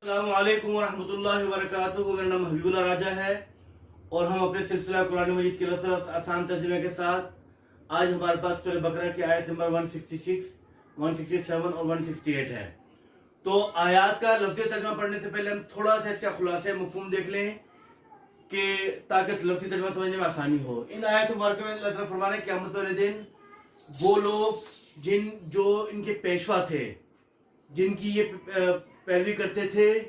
अस्सलामु अलैकुम वरहमतुल्लाहि वबरकातुहू। मेरा नाम हबीबुल्लाह राजा है और हम अपने सिलसिला कुरान मजीद के लफ्ज़ आसान तर्जुमे के साथ आज हमारे पास सूरह बकरा की आयत नंबर 166, 167 और 168 है। तो आयत का लफ्ज़ी तर्जुमा पढ़ने से पहले हम थोड़ा सा इसका खुलासा मफ़हूम देख लें कि ताकि लफ्ज़ी तर्जुमा समझने में आसानी हो। इन आयत मुबारक में अल्लाह ताला फरमाने क़यामत वाले दिन वो लोग जो इनके पेशवा थे, जिनकी ये पैरवी करते थे,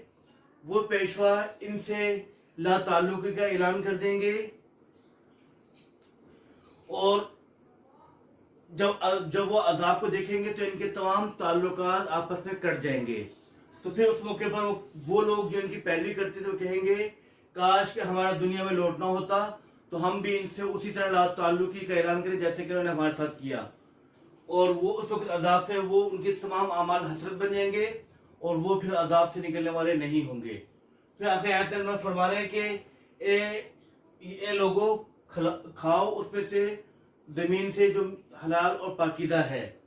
वो पेशवा इनसे ला ताल्लुकी का ऐलान कर देंगे और जब वो अजाब को देखेंगे तो इनके तमाम ताल्लुकात आपस में कट जाएंगे। तो फिर उस मौके पर वो लोग जो इनकी पैरवी करते थे वो कहेंगे काश कि हमारा दुनिया में लौटना होता तो हम भी इनसे उसी तरह ला ताल्लुकी का ऐलान करें जैसे कि उन्होंने हमारे साथ किया। और वो उस वक्त अजाब से वो उनके तमाम अमाल हसरत बन जाएंगे और वो फिर अजाब से निकलने वाले नहीं होंगे। फिर आखिर आयत में फरमा रहे हैं कि ये लोगों खाओ उसमें से जमीन से जो हलाल और पाकीज़ा है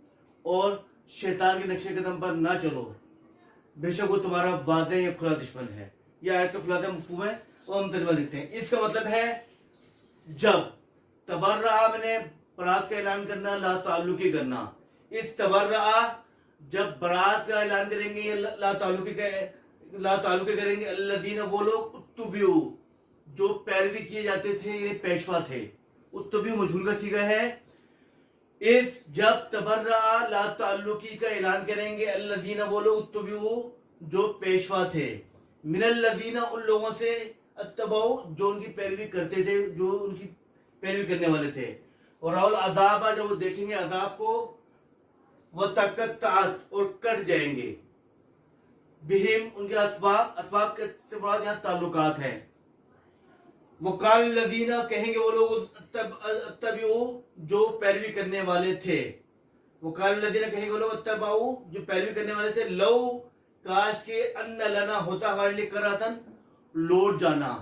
और शैतान के नक्शे कदम पर ना चलो, बेशक वो तुम्हारा वाज़ेह या खुला दुश्मन है। यह आयत का खुलासा मफ़हूम है और हम तर्जुमा लिखते हैं। इसका मतलब है जब तबर्रा मैंने बरात का ऐलान करना, ला ताल्लुकी करना, इस तबर्रा जब बरात का ऐलान करेंगे या ला ताल्लुकी करेंगे अल्लज़ीना वो लोग उत्तबिउ जो पैरवी किए जाते थे, ये पेशवा थे। उत्तबिउ मजहूल का सीगा है। इस जब तबर्रा ला ताल्लुकी का ऐलान करेंगे अल्लज़ीना वो लोग उत्तबिउ जो पेशवा थे, मिनल्लज़ीना उन लोगों से अत्तबाउ जो उनकी पैरवी करते थे, जो उनकी पैरवी करने वाले थे। और राउल अजाबा जब वो देखेंगे अजाब को वह तकत्तात और कट जाएंगे, बिहिम उनके असबाब के से मुराद यहाँ ताल्लुकात है। वकाल लदीना कहेंगे वो लोग तबिउ जो पैरवी करने वाले थे, वकाल लदीना कहेंगे वो लोग तबाउ जो पैरवी करने वाले थे, लो काश के अन्न लना होता हमारे लिए करातन लौट जाना,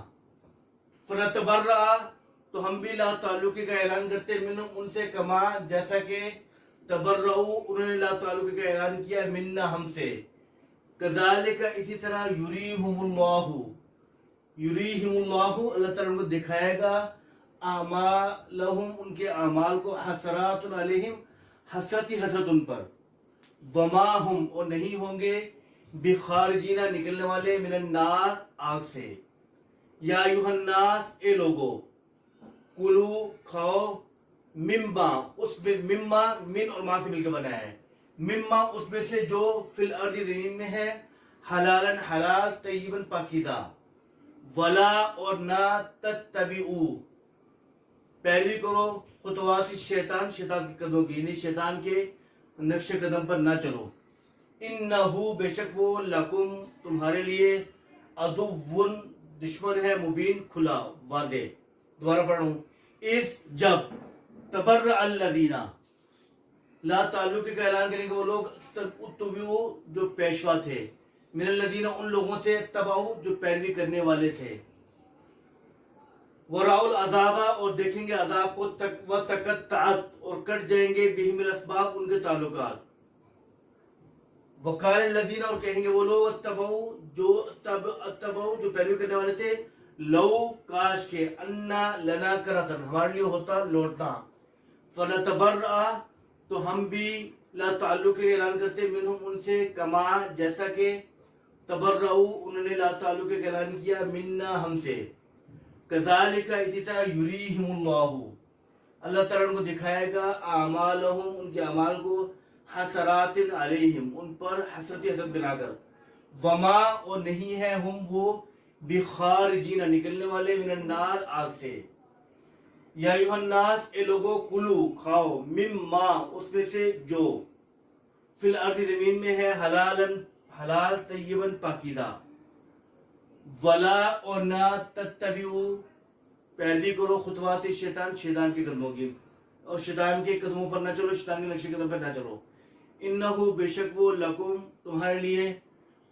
फनतबर्रा तो हम भी ला ताल्लुकी का ऐलान करते मिन्हुम उनसे कमा जैसा कि तबर्रऊ उन्होंने ला ताल्लुकी का ऐलान किया मिन्ना हमसे, कज़ालिका इसी तरह युरीहुमुल्लाहु अल्लाह ताला उनको दिखाएगा आमालहुम उनके अमाल को हसरातुन अलैहिम हसरत ही हसरत उन पर, वमा हुम और नहीं होंगे बिखारिजीना निकलने वाले मिनन नार आग से। या अय्युहन्नास ए लोगो कुलू खाओ मिम्मा उसमें मिम्मा मिन और मां से मिलकर बना है, मिम्मा उसमें से जो फिल अर्दी जमीन में है, हलालन हलाल तय्यबन पाकीज़ा, वला और ना तत्तबिउ पैरवी करो खुतवात शैतान शैतान के कदमों की, यानी शैतान के नक्शे कदम पर ना चलो। इन्नहु बेशक वो लकुम तुम्हारे लिए अदुव्वुन दुश्मन है, मुबीन खुला वादे। दोबारा पढ़ रहा हूं। इस जब तबर्रा अल्लज़ीना ला ताल्लुकी का ऐलान करेंगे वो लोग उत्तबिउ जो पेशवा थे, मिनल्लज़ीना उन लोगों से तबाउ जो पैरवी करने वाले थे, वराउल अज़ाबा और देखेंगे अजाब को तकत्तात और कट जाएंगे बिहिमिल असबाब उनके ताल्लुकात, वकाल लज़ीना और कहेंगे वो लोग अत्तबाउ जो पैरवी करने वाले थे, लो काश के अन्ना लना करतन हमारे लिए होता लौटना, फनतबर्रा तो हम भी ला ताल्लुकी का ऐलान करते मिन्हुम उनसे कमा जैसा कि तबर्रऊ उन्होंने ला ताल्लुकी का ऐलान किया मिन्ना हमसे, कज़ालिका इसी तरह युरीहिमुल्लाहु अल्लाह ताला उनको दिखाएगा आमालहुम उनके अमाल को हसरातिन अलैहिम उन पर हसरत हसरत बनाकर, वमा और नहीं है हम वो बिखारिजीना निकलने वाले मिनन नार आग से। या अय्युहन्नास ए लोगो कुलू खाओ मिम्मा उसमें से जो फिल अर्दी जमीन में है, हलालन हलाल तय्यबन पाकीज़ा, वला और ना तत्तबिउ पैरवी करो खुतवात शैतान शैतान के कदमों की, और शैतान के कदमों पर ना चलो, शैतान के नक्शे कदम पर ना चलो। इन्नहु बेशक वो लकुम तुम्हारे लिए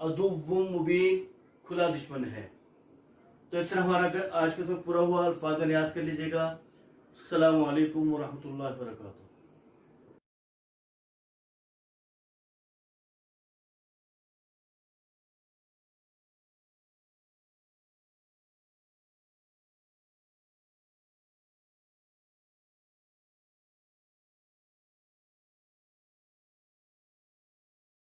अदुव्वुम मुबीन खुला दुश्मन है। तो इस तरह हमारा आज का तो पूरा हुआ, अल्फाज याद कर लीजिएगा। अस्सलामु अलैकुम वरहमतुल्लाहि वबरकातुहू।